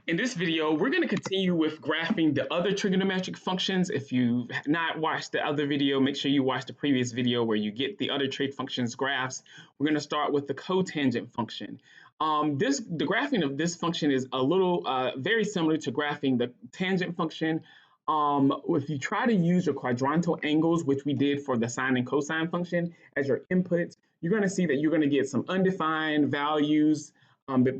In this video, we're going to continue with graphing the other trigonometric functions. If you've not watched the other video, make sure you watch the previous video where you get the other trig functions graphs. We're going to start with the cotangent function. The graphing of this function is a little very similar to graphing the tangent function. If you try to use your quadrantal angles, which we did for the sine and cosine function as your inputs, you're going to see that you're going to get some undefined values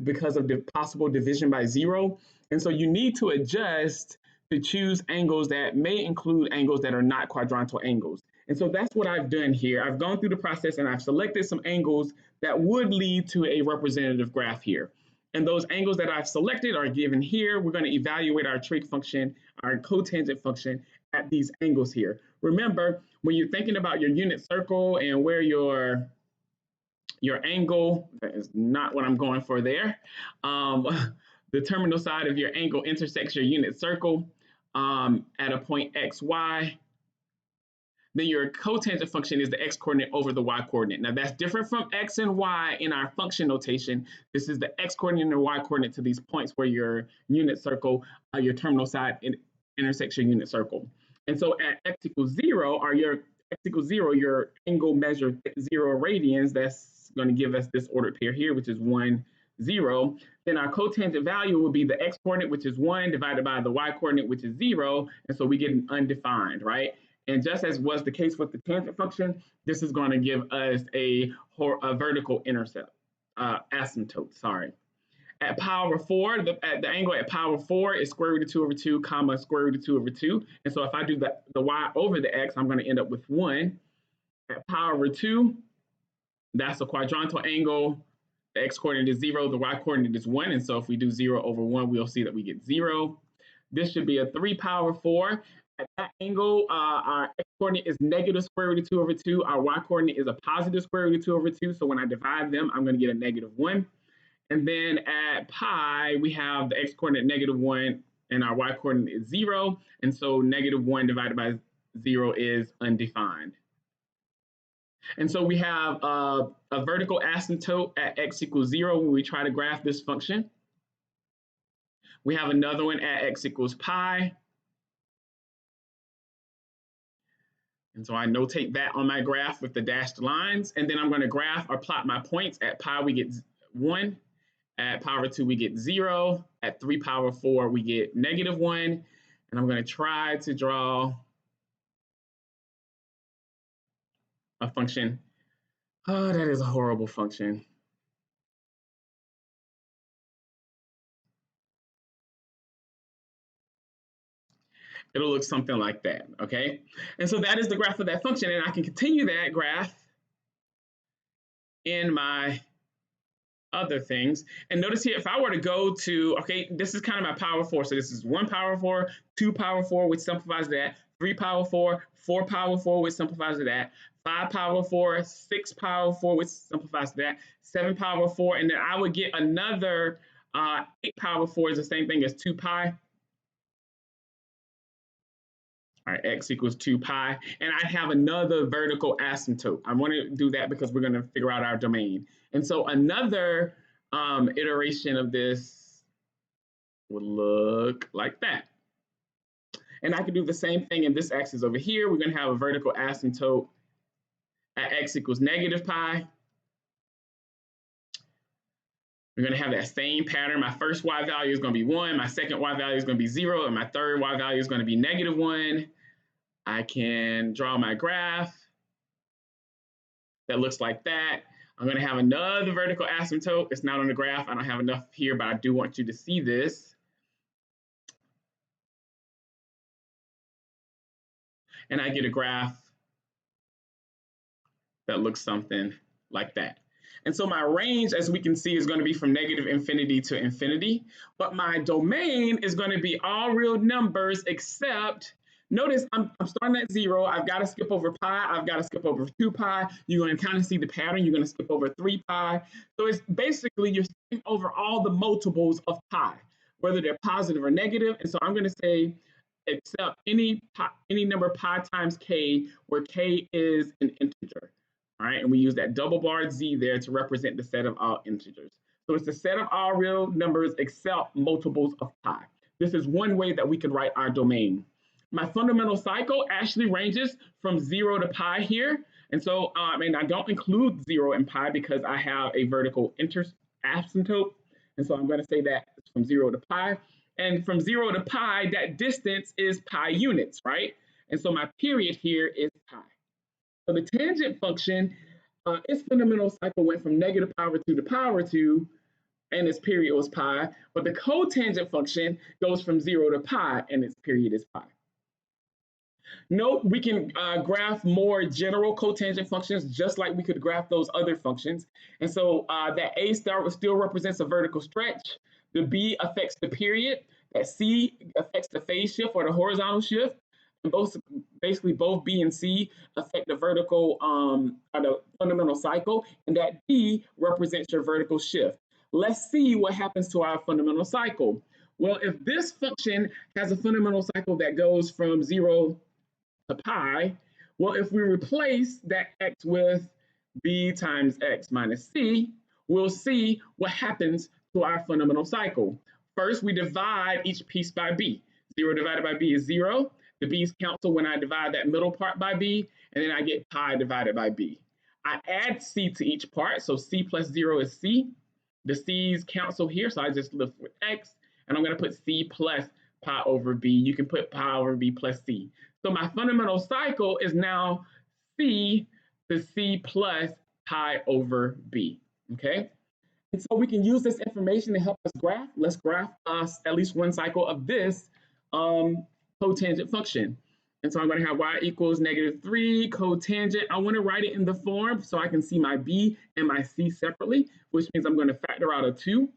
because of the possible division by zero. And so you need to adjust to choose angles that may include angles that are not quadrantal angles. And so that's what I've done here. I've gone through the process and I've selected some angles that would lead to a representative graph here. And those angles that I've selected are given here. We're going to evaluate our trig function, our cotangent function at these angles here. Remember, when you're thinking about your unit circle and where your angle, that is not what I'm going for there. The terminal side of your angle intersects your unit circle at a point xy. Then your cotangent function is the x coordinate over the y coordinate. Now that's different from x and y in our function notation. This is the x coordinate and the y coordinate to these points where your unit circle, your terminal side intersects your unit circle. And so at x equals 0, your angle measured 0 radians. That's going to give us this ordered pair here, which is 1, 0. Then our cotangent value will be the x coordinate, which is 1, divided by the y coordinate, which is 0. And so we get an undefined, right? And just as was the case with the tangent function, this is going to give us a vertical intercept, asymptote, sorry. At power 4, the angle at power 4 is square root of 2 over 2, comma, square root of 2 over 2. And so if I do the y over the x, I'm going to end up with 1. At power 2, that's a quadrantal angle. The x coordinate is 0, the y coordinate is 1. And so if we do 0 over 1, we'll see that we get 0. This should be a 3 power 4. At that angle, our x coordinate is negative square root of 2 over 2. Our y coordinate is a positive square root of 2 over 2. So when I divide them, I'm going to get a negative 1. And then at pi, we have the x coordinate negative 1 and our y coordinate is 0. And so negative 1 divided by 0 is undefined. And so we have a vertical asymptote at x equals 0 when we try to graph this function. We have another one at x equals pi. And so I notate that on my graph with the dashed lines. And then I'm going to graph or plot my points. At pi, we get 1. At power 2, we get 0. At 3 power 4, we get negative 1. And I'm going to try to draw a function. Oh, that is a horrible function. It'll look something like that, okay? And so that is the graph of that function, and I can continue that graph in my other things. And notice here, if I were to go to, okay, this is kind of my power 4. So this is 1 power 4, 2 power 4, which simplifies to that, 3 power 4, 4 power 4, which simplifies to that, 5 power 4, 6 power 4, which simplifies to that, 7 power 4, and then I would get another 8 power 4 is the same thing as 2 pi. All right, x equals 2 pi. And I have another vertical asymptote. I want to do that because we're going to figure out our domain. And so another iteration of this would look like that. And I can do the same thing in this axis over here. We're going to have a vertical asymptote at x equals negative pi. We're going to have that same pattern. My first y value is going to be 1. My second y value is going to be 0. And my third y value is going to be negative 1. I can draw my graph that looks like that. I'm going to have another vertical asymptote. It's not on the graph. I don't have enough here, but I do want you to see this. And I get a graph that looks something like that. And so my range, as we can see, is going to be from negative infinity to infinity. But my domain is going to be all real numbers except, notice I'm starting at 0. I've got to skip over pi. I've got to skip over 2 pi. You're going to kind of see the pattern. You're going to skip over 3 pi. So it's basically you're skipping over all the multiples of pi, whether they're positive or negative. And so I'm going to say except any number pi times k where k is an integer. All right, and we use that double barred z there to represent the set of all integers. So it's a set of all real numbers except multiples of pi. This is one way that we could write our domain. My fundamental cycle actually ranges from 0 to pi here. And so, and I don't include 0 and pi because I have a vertical asymptote. And so I'm going to say that it's from 0 to pi. And from 0 to pi, that distance is pi units, right? And so my period here is pi. So the tangent function, its fundamental cycle went from negative power 2 to power 2, and its period was pi. But the cotangent function goes from 0 to pi, and its period is pi. Note we can graph more general cotangent functions just like we could graph those other functions. And so that A star still represents a vertical stretch. The B affects the period. That C affects the phase shift or the horizontal shift. And basically both B and C affect the vertical or the fundamental cycle. And that D represents your vertical shift. Let's see what happens to our fundamental cycle. Well, if this function has a fundamental cycle that goes from 0 to pi, well, if we replace that x with b times x minus c, we'll see what happens to our fundamental cycle. First, we divide each piece by b. 0 divided by b is 0. The b's cancel when I divide that middle part by b, and then I get pi divided by b. I add c to each part, so c plus 0 is c. The c's cancel here, so I just live with x, and I'm going to put c plus pi over b. You can put pi over b plus c. So my fundamental cycle is now c to c plus pi over b, okay? And so we can use this information to help us graph. Let's graph at least one cycle of this cotangent function. And so I'm going to have y equals -3 cotangent. I want to write it in the form so I can see my b and my c separately, which means I'm going to factor out a 2.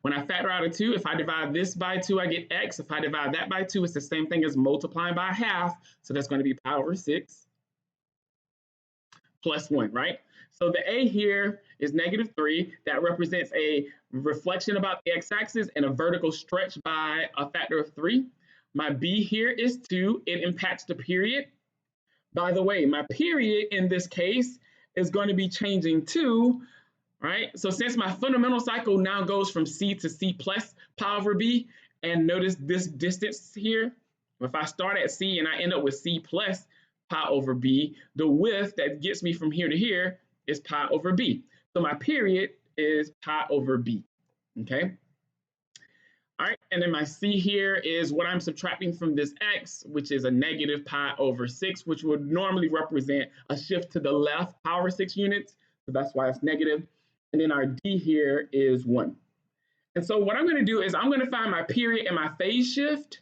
When I factor out a 2, if I divide this by 2, I get x. If I divide that by 2, it's the same thing as multiplying by half. So that's going to be pi over 6 plus 1, right? So the a here is -3. That represents a reflection about the x-axis and a vertical stretch by a factor of 3. My b here is 2. It impacts the period. By the way, my period in this case is going to be changing too. Right? So since my fundamental cycle now goes from C to C plus pi over B, and notice this distance here, if I start at C and I end up with C plus pi over B, the width that gets me from here to here is pi over B. So my period is pi over B, okay? All right, and then my C here is what I'm subtracting from this X, which is a negative pi over 6, which would normally represent a shift to the left pi over 6 units. So that's why it's negative. And then our D here is 1. And so what I'm going to do is I'm going to find my period and my phase shift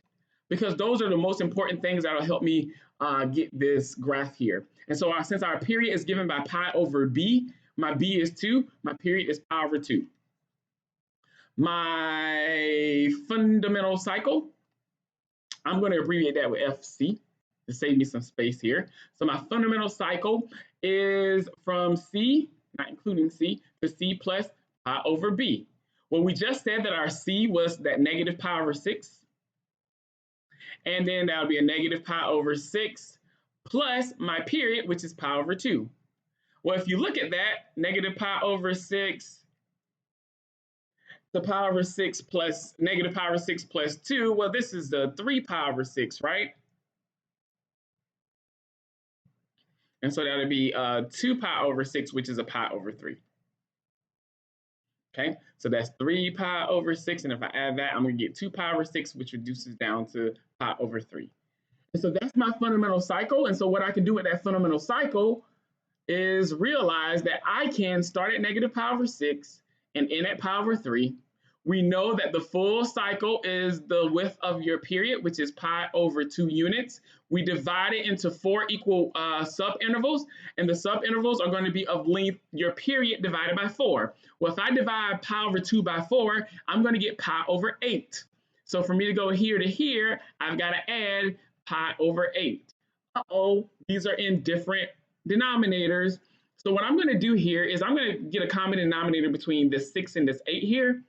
because those are the most important things that will help me get this graph here. And so since our period is given by pi over b, my b is 2, my period is pi over 2. My fundamental cycle, I'm going to abbreviate that with FC to save me some space here. So my fundamental cycle is from C, not including C, to C plus pi over B. Well, we just said that our C was that negative pi over 6. And then that would be a negative pi over 6 plus my period, which is pi over 2. Well, if you look at that, negative pi over 6 to pi over 6 plus negative pi over 6 plus 2, well, this is the 3 pi over 6, right? And so that would be 2 pi over 6, which is a pi over 3. Okay, so that's 3 pi over 6. And if I add that, I'm going to get 2 pi over 6, which reduces down to pi over 3. And so that's my fundamental cycle. And so what I can do with that fundamental cycle is realize that I can start at negative pi over 6 and end at pi over 3. We know that the full cycle is the width of your period, which is pi over 2 units. We divide it into 4 equal subintervals, and the subintervals are going to be of length your period divided by 4. Well, if I divide pi over 2 by 4, I'm going to get pi over 8. So for me to go here to here, I've got to add pi over 8. Uh-oh, these are in different denominators. So what I'm going to do here is I'm going to get a common denominator between this 6 and this 8 here,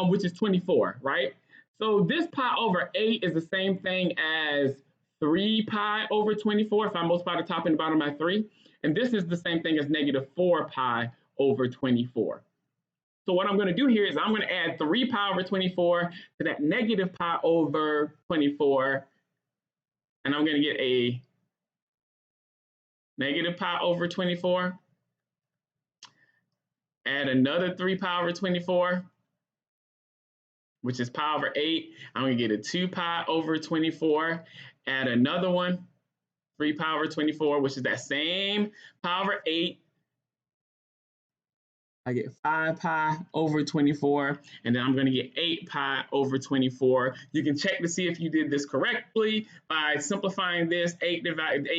which is 24, right? So this pi over 8 is the same thing as 3 pi over 24 if I multiply the top and the bottom by 3. And this is the same thing as negative 4 pi over 24. So what I'm going to do here is I'm going to add 3 pi over 24 to that negative pi over 24, and I'm going to get a negative pi over 24, add another 3 pi over 24, which is pi over 8. I'm going to get a 2 pi over 24, add another one, 3 pi over 24, which is that same pi over 8. I get 5 pi over 24, and then I'm going to get 8 pi over 24. You can check to see if you did this correctly by simplifying this. 8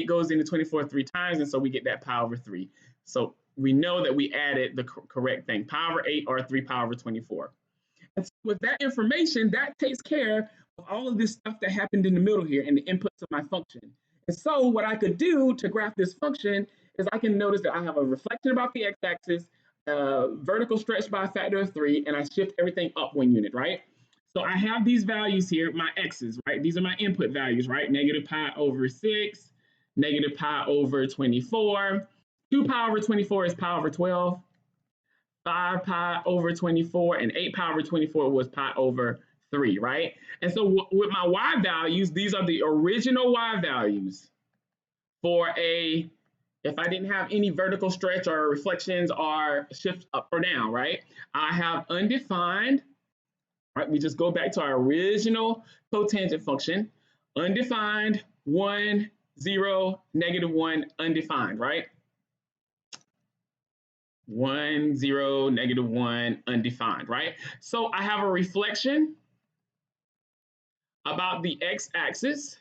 goes into 24 3 times, and so we get that pi over 3. So we know that we added the correct thing, pi over 8 or 3 pi over 24. And so with that information, that takes care of all of this stuff that happened in the middle here and the inputs of my function. And so what I could do to graph this function is I can notice that I have a reflection about the x-axis, vertical stretch by a factor of 3, and I shift everything up 1 unit, right? So I have these values here, my x's, right? These are my input values, right? Negative pi over 6, negative pi over 24. 2 pi over 24 is pi over 12. 5 pi over 24, and 8 pi over 24 was pi over 3, right? And so with my y values, these are the original y values for a, if I didn't have any vertical stretch or reflections or shift up or down, right? I have undefined, right? We just go back to our original cotangent function, undefined, 1, 0, -1, undefined, right? 1, 0, -1, undefined, right? So I have a reflection about the x-axis.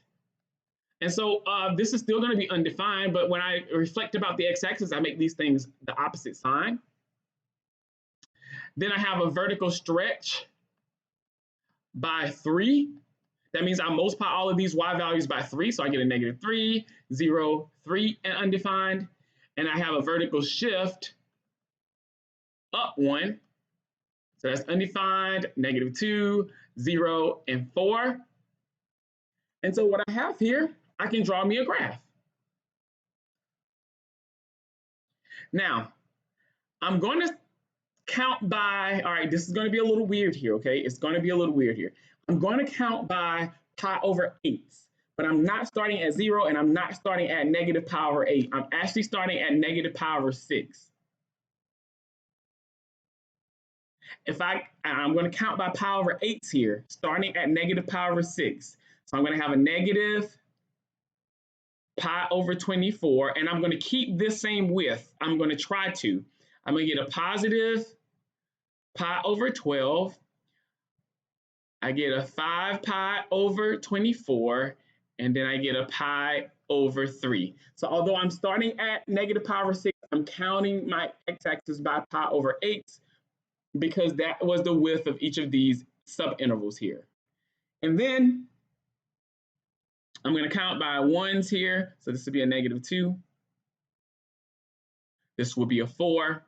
And so this is still going to be undefined, but when I reflect about the x-axis, I make these things the opposite sign. Then I have a vertical stretch by 3. That means I multiply all of these y values by 3, so I get a -3, 0, 3, and undefined. And I have a vertical shift up 1. So that's undefined, -2, 0, and 4. And so what I have here, I can draw me a graph. Now, I'm going to count by, all right, this is going to be a little weird here, okay? It's going to be a little weird here. I'm going to count by pi over 8s, but I'm not starting at 0, and I'm not starting at negative pi over 8. I'm actually starting at negative pi over 6. I'm going to count by pi over 8s here, starting at negative pi over 6. So I'm going to have a negative pi over 24, and I'm going to keep this same width. I'm going to try to. I'm going to get a positive pi over 12. I get a 5 pi over 24, and then I get a pi over 3. So although I'm starting at negative pi over 6, I'm counting my x-axis by pi over 8 because that was the width of each of these subintervals here. And then I'm going to count by 1s here. So this would be a -2. This will be a 4.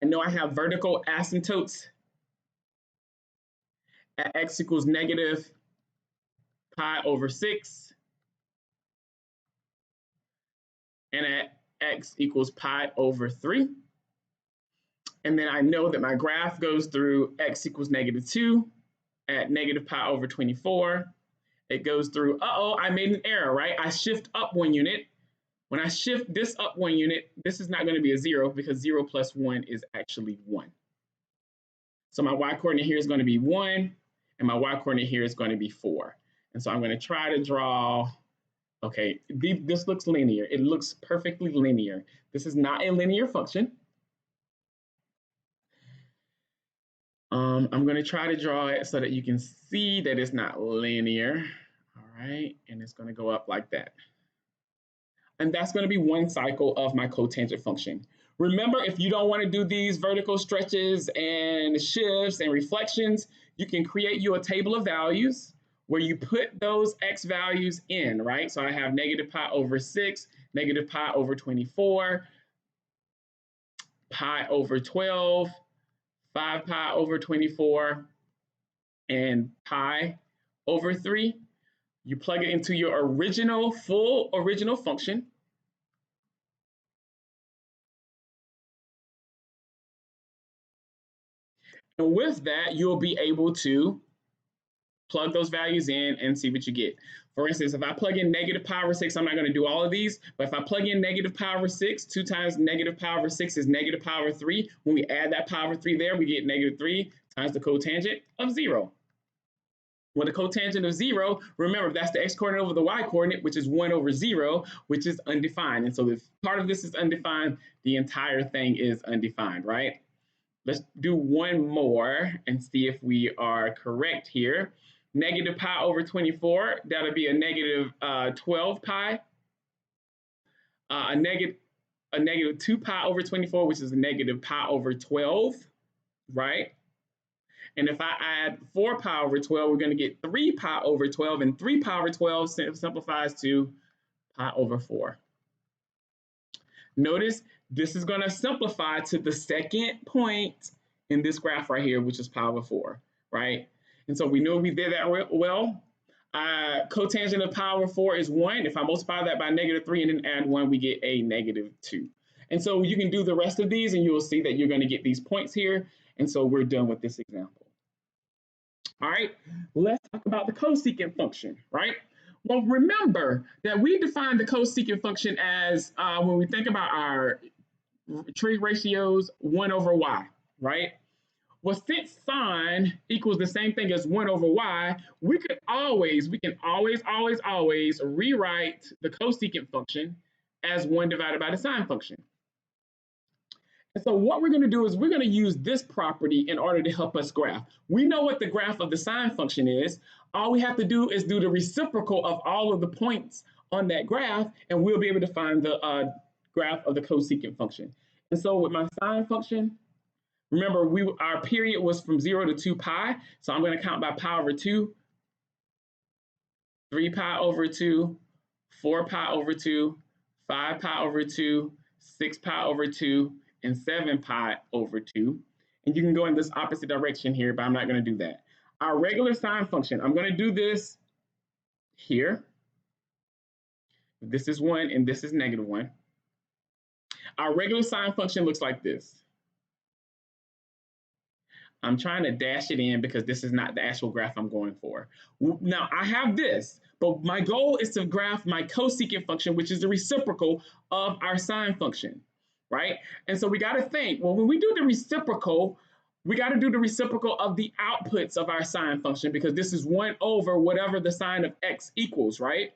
I know I have vertical asymptotes at x equals negative pi over 6 and at x equals pi over 3. And then I know that my graph goes through x equals -2 at negative pi over 24. It goes through, I made an error, right? I shift up 1 unit. When I shift this up 1 unit, this is not going to be a 0 because 0 plus 1 is actually 1. So my y-coordinate here is going to be 1, and my y-coordinate here is going to be 4. And so I'm going to try to draw, okay, this looks linear. It looks perfectly linear. This is not a linear function. I'm going to try to draw it so that you can see that it's not linear. All right, and it's going to go up like that. And that's going to be one cycle of my cotangent function. Remember, if you don't want to do these vertical stretches and shifts and reflections, you can create you a table of values where you put those x values in, right? So I have negative pi over 6, negative pi over 24, pi over 12, 5 pi over 24, and pi over 3. You plug it into your full original function. And with that, you'll be able to plug those values in and see what you get. For instance, if I plug in negative pi over 6, I'm not going to do all of these, but if I plug in negative pi over 6, 2 times negative pi over 6 is negative pi over 3. When we add that pi over 3 there, we get negative 3 times the cotangent of 0. Well, the cotangent of 0, remember, that's the x coordinate over the y coordinate, which is 1 over 0, which is undefined. And so if part of this is undefined, the entire thing is undefined, right? Let's do one more and see if we are correct here. Negative pi over 24, that'll be a negative 12 pi. A negative 2 pi over 24, which is a negative pi over 12, right? And if I add 4 pi over 12, we're going to get 3 pi over 12, and 3 pi over 12 simplifies to pi over 4. Notice this is going to simplify to the second point in this graph right here, which is pi over 4, right? And so we know we did that well. Cotangent of pi over 4 is 1. If I multiply that by negative 3 and then add 1, we get a negative 2. And so you can do the rest of these, and you'll see that you're going to get these points here. And so we're done with this example. All right, let's talk about the cosecant function, right? Well, remember that we define the cosecant function as, when we think about our trig ratios, 1 over y, right? Well, since sine equals the same thing as 1 over y, we can always rewrite the cosecant function as 1 divided by the sine function. And so what we're going to do is we're going to use this property in order to help us graph. We know what the graph of the sine function is. All we have to do is do the reciprocal of all of the points on that graph, and we'll be able to find the graph of the cosecant function. And so with my sine function, remember our period was from 0 to 2 pi, so I'm going to count by pi over 2, 3 pi over 2, 4 pi over 2, 5 pi over 2, 6 pi over 2, and 7 pi over 2. And you can go in this opposite direction here, but I'm not going to do that. Our regular sine function, I'm going to do this here. This is 1 and this is negative 1. Our regular sine function looks like this. I'm trying to dash it in because this is not the actual graph I'm going for. Now, I have this, but my goal is to graph my cosecant function, which is the reciprocal of our sine function, right? And so we got to think, well, when we do the reciprocal, we got to do the reciprocal of the outputs of our sine function because this is 1 over whatever the sine of x equals, right?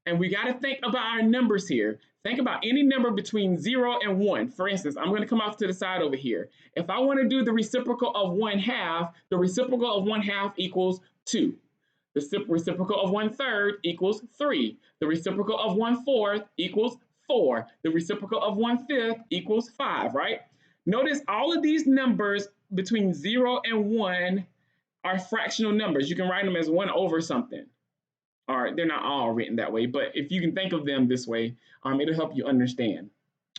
And we got to think about our numbers here. Think about any number between 0 and 1. For instance, I'm going to come off to the side over here. If I want to do the reciprocal of 1/2, the reciprocal of 1/2 equals 2. The reciprocal of 1/3 equals 3. The reciprocal of 1/4 equals 4. The reciprocal of 1/5 equals 5, right? Notice all of these numbers between 0 and 1 are fractional numbers. You can write them as 1 over something. All right, they're not all written that way, but if you can think of them this way, it'll help you understand,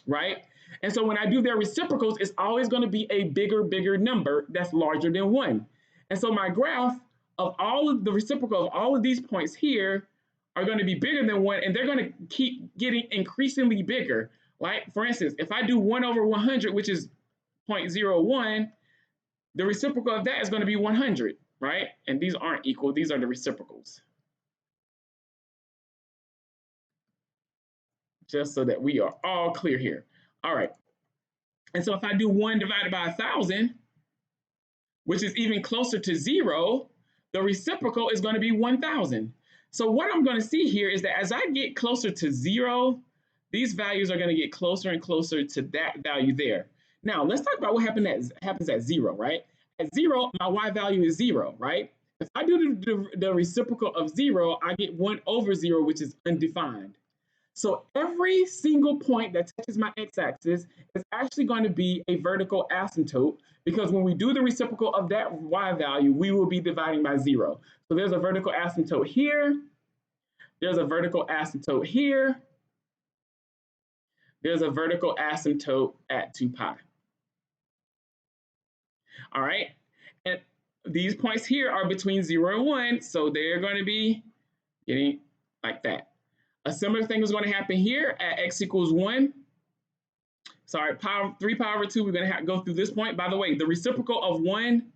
right? And so when I do their reciprocals, it's always going to be a bigger number that's larger than 1. And so my graph of all of the reciprocal of all of these points here are going to be bigger than 1, and they're going to keep getting increasingly bigger. Like, for instance, if I do 1 over 100, which is 0.01, the reciprocal of that is going to be 100, right? And these aren't equal. These are the reciprocals. Just so that we are all clear here. All right. And so if I do 1 divided by 1,000, which is even closer to 0, the reciprocal is going to be 1,000. So what I'm going to see here is that as I get closer to 0, these values are going to get closer and closer to that value there. Now, let's talk about what happens at 0, right? At 0, my y value is 0, right? If I do the reciprocal of 0, I get 1 over 0, which is undefined. So every single point that touches my x-axis is actually going to be a vertical asymptote because when we do the reciprocal of that y value, we will be dividing by 0. So there's a vertical asymptote here. There's a vertical asymptote here. There's a vertical asymptote at 2 pi. All right. And these points here are between 0 and 1, so they're going to be getting like that. A similar thing is going to happen here at x equals 1. Sorry, 3 pi over 2, we're going to go through this point. By the way, the reciprocal of 1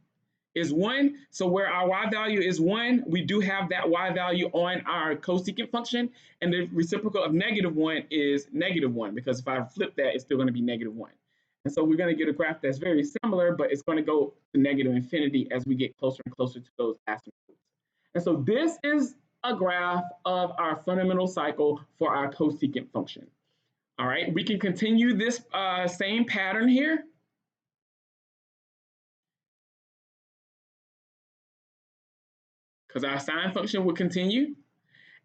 is 1. So where our y value is 1, we do have that y value on our cosecant function, and the reciprocal of -1 is -1, because if I flip that, it's still going to be -1. And so we're going to get a graph that's very similar, but it's going to go to negative infinity as we get closer and closer to those asymptotes. And so this is a graph of our fundamental cycle for our cosecant function. All right, we can continue this same pattern here. Because our sine function will continue.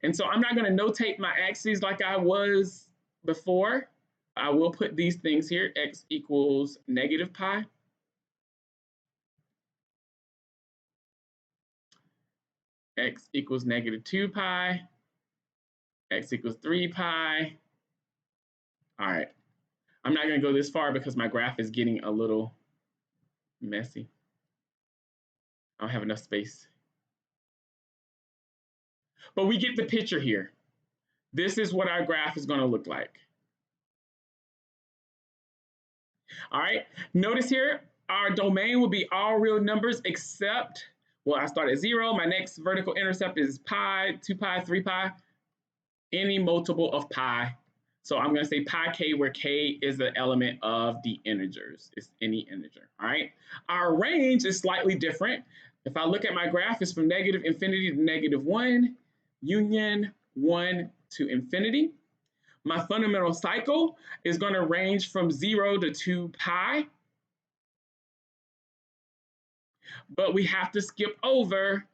And so I'm not going to notate my axes like I was before. I will put these things here, x equals negative pi. X equals negative 2 pi. X equals 3 pi. All right. I'm not going to go this far because my graph is getting a little messy. I don't have enough space. But we get the picture here. This is what our graph is going to look like. All right, notice here, our domain will be all real numbers except, well, I start at 0. My next vertical intercept is pi, 2 pi, 3 pi, any multiple of pi. So I'm going to say pi k, where k is the element of the integers. It's any integer, all right? Our range is slightly different. If I look at my graph, it's from negative infinity to -1, union 1 to infinity. My fundamental cycle is going to range from 0 to 2 pi. But we have to skip over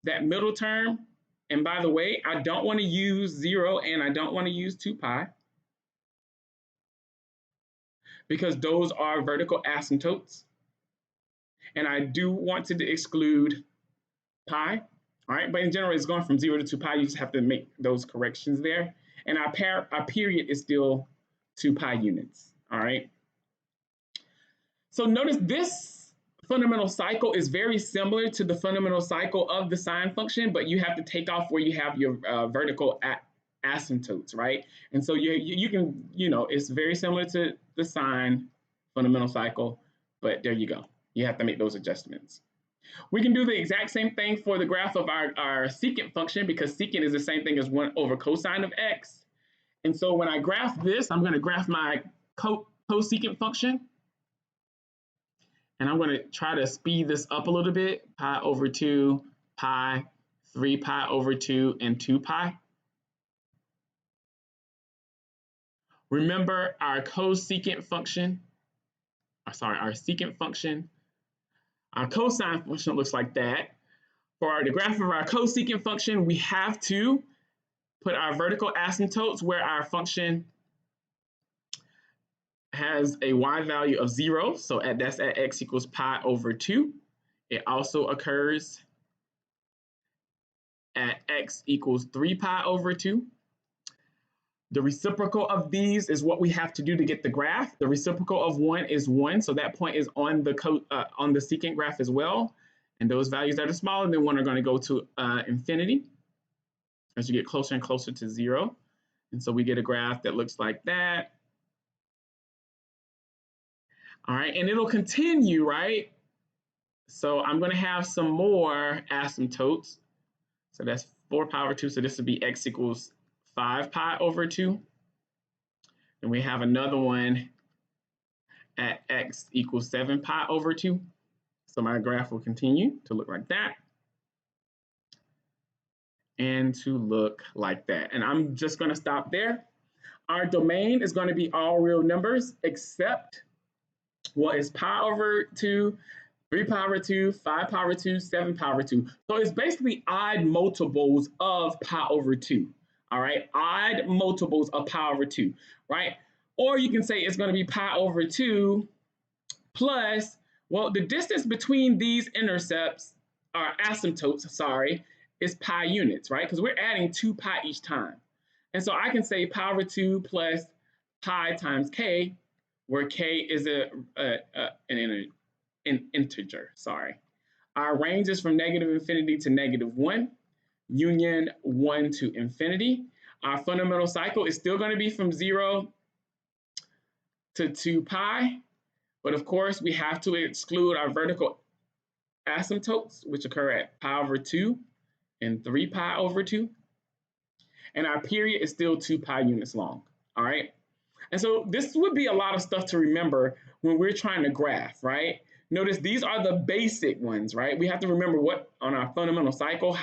that middle term. And by the way, I don't want to use 0 and I don't want to use 2 pi, because those are vertical asymptotes. And I do want to exclude pi. All right, but in general, it's going from 0 to 2 pi. You just have to make those corrections there. And our period is still 2 pi units. All right. So notice this fundamental cycle is very similar to the fundamental cycle of the sine function, but you have to take off where you have your vertical asymptotes, right? And so you can, it's very similar to the sine fundamental cycle, but there you go. You have to make those adjustments. We can do the exact same thing for the graph of our secant function, because secant is the same thing as 1 over cosine of x. And so when I graph this, I'm going to graph my cosecant function. And I'm going to try to speed this up a little bit. Pi over 2, pi, 3 pi over 2, and 2 pi. Remember our cosecant function, our secant function. Our cosine function looks like that. For the graph of our cosecant function, we have to put our vertical asymptotes where our function has a y value of 0. So that's at x equals pi over 2. It also occurs at x equals 3 pi over 2. The reciprocal of these is what we have to do to get the graph. The reciprocal of 1 is 1, so that point is on the secant graph as well. And those values that are smaller than 1 are going to go to infinity as you get closer and closer to 0. And so we get a graph that looks like that. All right, and it'll continue, right? So I'm going to have some more asymptotes. So that's 4 pi over 2. So this would be x equals 5 pi over 2. And we have another one at x equals 7 pi over 2. So my graph will continue to look like that and to look like that. And I'm just going to stop there. Our domain is going to be all real numbers except what is pi over 2, 3 pi over 2, 5 pi over 2, 7 pi over 2. So it's basically odd multiples of pi over 2. All right, odd multiples of pi over 2, right? Or you can say it's going to be pi over 2 plus, well, the distance between these intercepts, or asymptotes, sorry, is pi units, right? Because we're adding 2 pi each time. And so I can say pi over 2 plus pi times k, where k is an integer, sorry. Our range is from negative infinity to -1, union 1 to infinity. Our fundamental cycle is still going to be from 0 to 2 pi, but of course we have to exclude our vertical asymptotes, which occur at pi over 2 and 3 pi over 2. And our period is still 2 pi units long, all right? And so this would be a lot of stuff to remember when we're trying to graph, right? Notice these are the basic ones, right? We have to remember what on our fundamental cycle,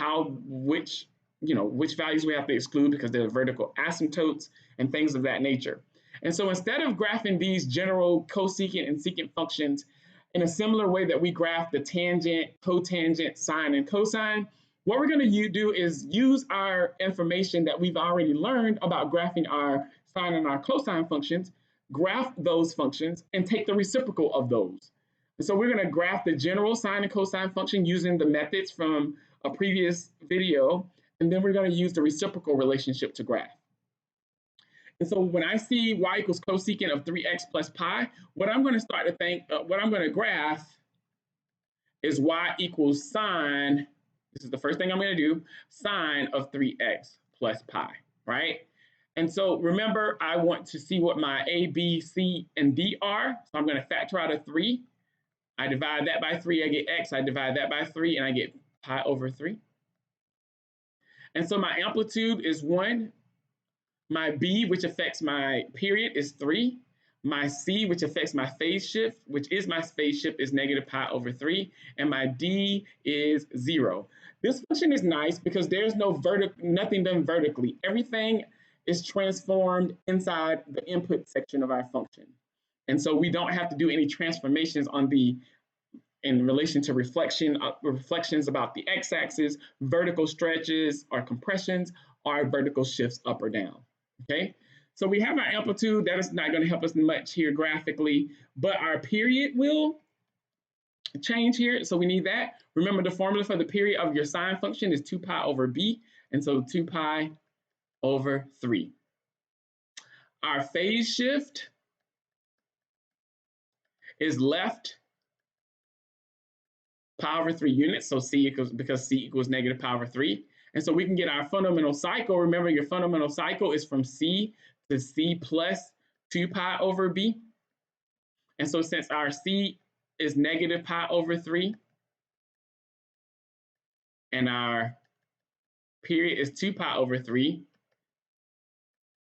which values we have to exclude because they're vertical asymptotes and things of that nature. And so instead of graphing these general cosecant and secant functions in a similar way that we graph the tangent, cotangent, sine, and cosine, what we're going to do is use our information that we've already learned about graphing our sine and our cosine functions, graph those functions, and take the reciprocal of those. And so we're going to graph the general sine and cosine function using the methods from a previous video, and then we're going to use the reciprocal relationship to graph. And so when I see y equals cosecant of 3x plus pi, what I'm going to graph is y equals sine. This is the first thing I'm going to do, sine of 3x plus pi, right? And so remember, I want to see what my a, b, c, and d are. So I'm going to factor out a 3. I divide that by 3, I get x. I divide that by 3, and I get pi over 3. And so my amplitude is 1. My b, which affects my period, is 3. My c, which affects my phase shift, which is my phase shift, is negative pi over 3. And my d is 0. This function is nice because there's nothing done vertically. Everything is transformed inside the input section of our function. And so we don't have to do any transformations in relation to reflections about the x-axis, vertical stretches or compressions, or vertical shifts up or down, okay? So we have our amplitude. That is not going to help us much here graphically, but our period will change here, so we need that. Remember, the formula for the period of your sine function is 2 pi over b, and so 2 pi over 3. Our phase shift is left pi over 3 units, so because c equals negative pi over 3. And so we can get our fundamental cycle. Remember, your fundamental cycle is from c to c plus 2 pi over b. And so since our c is negative pi over 3, and our period is 2 pi over 3,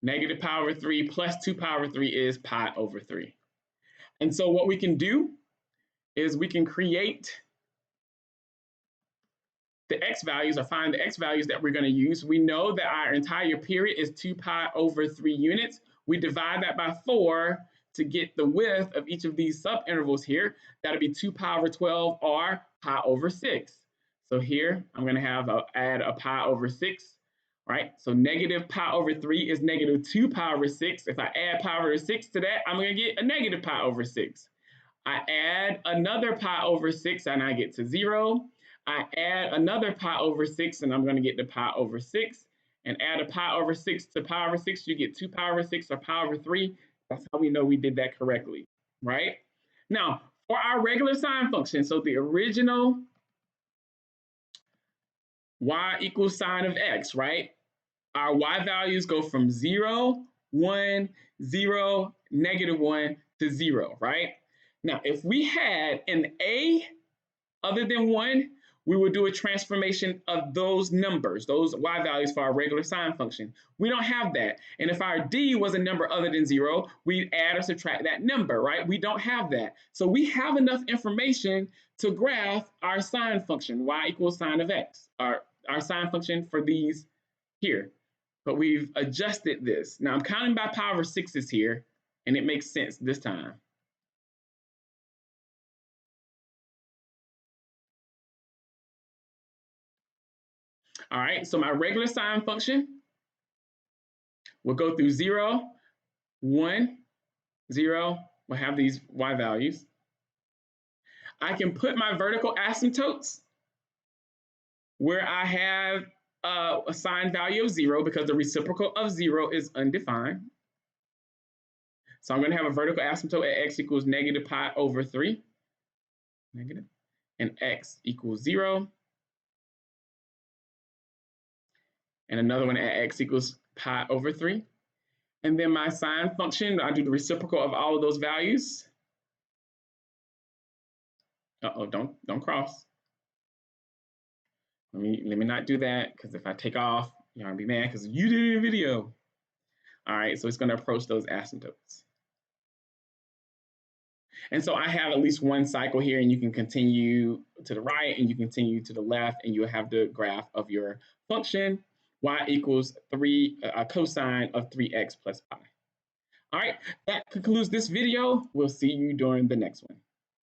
negative pi over 3 plus 2 pi over 3 is pi over 3. And so what we can do is we can create the x values, or find the x values that we're going to use. We know that our entire period is 2 pi over 3 units. We divide that by 4 to get the width of each of these subintervals here. That'll be 2 pi over 12 or pi over 6. So here I'm going to add a pi over 6, right? So negative pi over 3 is negative 2 pi over 6. If I add pi over 6 to that, I'm going to get a negative pi over 6. I add another pi over 6 and I get to 0. I add another pi over 6 and I'm going to get the pi over 6. And add a pi over 6 to pi over 6, you get 2 pi over 6 or pi over 3. That's how we know we did that correctly, right? Now, for our regular sine function, so the original y equals sine of x, right? Our y values go from 0, 1, 0, negative 1 to 0, right? Now, if we had an a other than 1, we would do a transformation of those numbers, those y values for our regular sine function. We don't have that. And if our d was a number other than 0, we'd add or subtract that number, right? We don't have that. So we have enough information to graph our sine function, y equals sine of x, our sine function for these here. But we've adjusted this. Now I'm counting by pi over 6s here, and it makes sense this time. All right, so my regular sine function will go through 0, 1, 0. We'll have these y values. I can put my vertical asymptotes where I have a sine value of 0 because the reciprocal of 0 is undefined. So I'm going to have a vertical asymptote at x equals negative pi over 3, negative, and x equals 0. And another one at x equals pi over 3. And then my sine function, I do the reciprocal of all of those values. Uh-oh, don't cross. Let me not do that, because if I take off, you're gonna be mad because you did a video. All right, so it's gonna approach those asymptotes. And so I have at least one cycle here, and you can continue to the right and you continue to the left, and you'll have the graph of your function, y equals cosine of 3x plus pi. All right, that concludes this video. We'll see you during the next one.